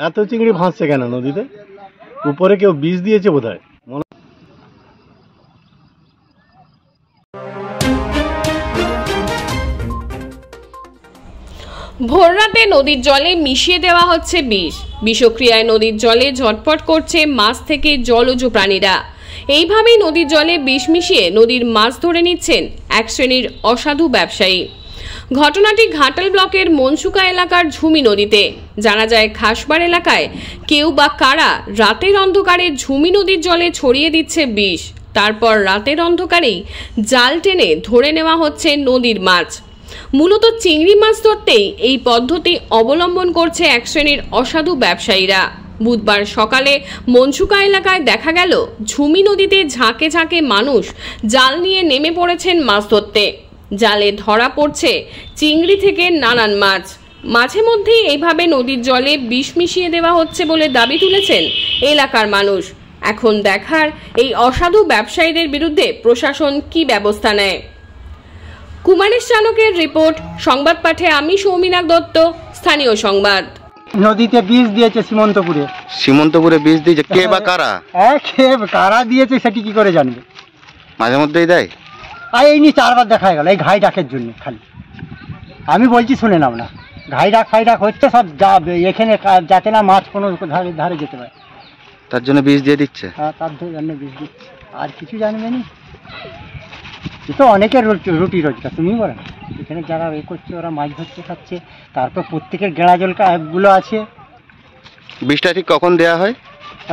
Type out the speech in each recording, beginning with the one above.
এত চিংড়ি ভাসছে কেন নদীতে? উপরে কেউ বিষ দিয়েছে বোধহয়। ভোররাতে নদীর জলে মিশিয়ে দেওয়া হচ্ছে বিষ। বিষক্রিয়ায় নদীর জলে ঝটপট করছে মাছ থেকে জলজ প্রাণীরা। এইভাবেই নদীর জলে বিষ মিশিয়ে নদীর মাছ ধরে নিচ্ছেন এক শ্রেণীর অসাধু ব্যবসায়ী। ঘটনাটি ঘাটাল ব্লকের মনসুকা এলাকার ঝুমি নদীতে। জানা যায়, খাসবার এলাকায় কেউ বা কারা রাতের অন্ধকারে ঝুমি নদীর জলে ছড়িয়ে দিচ্ছে বিষ। তারপর রাতের অন্ধকারেই জাল টেনে ধরে নেওয়া হচ্ছে নদীর মাছ। মূলত চিংড়ি মাছ ধরতেই এই পদ্ধতি অবলম্বন করছে এক শ্রেণীর অসাধু ব্যবসায়ীরা। বুধবার সকালে মনসুকা এলাকায় দেখা গেল, ঝুমি নদীতে ঝাঁকে ঝাঁকে মানুষ জাল নিয়ে নেমে পড়েছেন মাছ ধরতে। জালে ধরা পড়ছে চিংড়ি থেকে নানান মাছ। মাঝে মধ্যেই এইভাবে নদীর জলে বিষ মিশিয়ে দেওয়া হচ্ছে বলে দাবি তুলেছেন এলাকার মানুষ। এখন দেখার এই অসাধু ব্যবসায়ীদের বিরুদ্ধে প্রশাসন কি ব্যবস্থা নেয়। কুমারেশ চানকের রিপোর্ট। সংবাদ পাঠে আমি সৌমিনাক দত্ত, স্থানীয় সংবাদ। নদীতে বিষ দিয়েছে সীমন্তপুরে। সীমন্তপুরে বিষ দিয়েছে কে বা কারা? কে কারা দিয়েছে সেটি কি করে জানবে? মাঝে মধ্যেই দেয়। আর এই নিয়ে 4 বার দেখা গেল এই ঘাই ডাকের জন্য। খালি আমি বলছি শুনে নাও না, ঘাই ডাক ফাই ডাক হচ্ছে সব এখানে, যাতে না মাছ কোনো ধারে যেতে পারে, তার জন্য বিষ দিয়ে দিচ্ছে। হ্যাঁ, তার জন্য বিষ দিচ্ছে, আর কিছু জানবে না। এ তো অনেকের রুটি রোজগার, তুমি বলো। এখানে যারা এ করছে ওরা মাছ ধরতে খাচ্ছে, তারপর প্রত্যেকের গেঁড়া জলগুলো আছে। বিষটা ঠিক কখন দেওয়া হয়?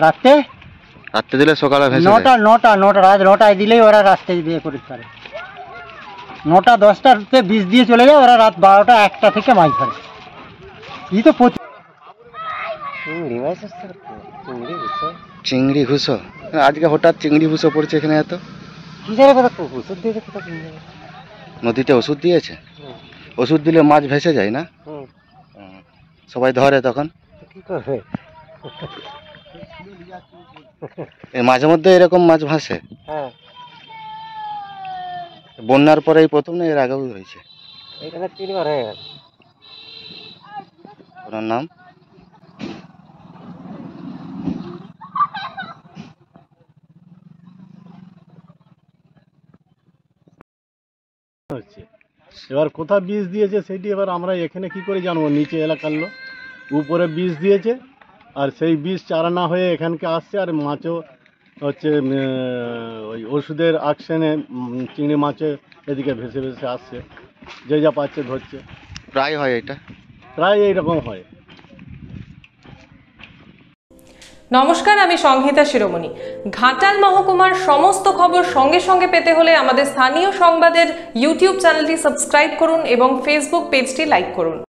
রাত্রে দিলে সকালে ভেসে 9টা রাত 9টায় দিলেই ওরা রাস্তায় দিয়ে করতে পারে। 9টা 10টাতে বিষ দিয়ে চলে যায়, ওরা রাত 12টা 1টা থেকে মাছ ধরে। এই তো চিংড়ি ঘুষো। আজকে হঠাৎ চিংড়ি ঘুষো পড়ছে এখানে এত। নদীতে ওষুধ দিয়েছে। ওষুধ দিলে মাছ ভেসে যায় না? সবাই ধরে তখন কি করবে? মাঝে মধ্যে এরকম মাছ ভাসে। হ্যাঁ, বন্যার পরে এই প্রথম না এর আগেও হয়েছে? এটা 3 বার হয়ে গেল। ওনার নাম? এবার কোথা বীজ দিয়েছে সেটি এবার আমরা এখানে কি করে জানবো? নিচে এলাকার লোক উপরে বীজ দিয়েছে, আর সেই বীজ চারা না হয়ে এখানকে আসছে, আর মাছও হচ্ছে ওই ওষুধের অ্যাকশনে চিংড়ি মাছে এদিকে ভেসে ভেসে আসছে, যে যা পাচ্ছে ধরছে। প্রায় হয় এটা, প্রায় এইরকম হয়। নমস্কার, আমি সংহিতা শিরোমণি। ঘাটাল মহকুমার সমস্ত খবর সঙ্গে সঙ্গে পেতে হলে আমাদের স্থানীয় সংবাদের ইউটিউব চ্যানেলটি সাবস্ক্রাইব করুন এবং ফেসবুক পেজটি লাইক করুন।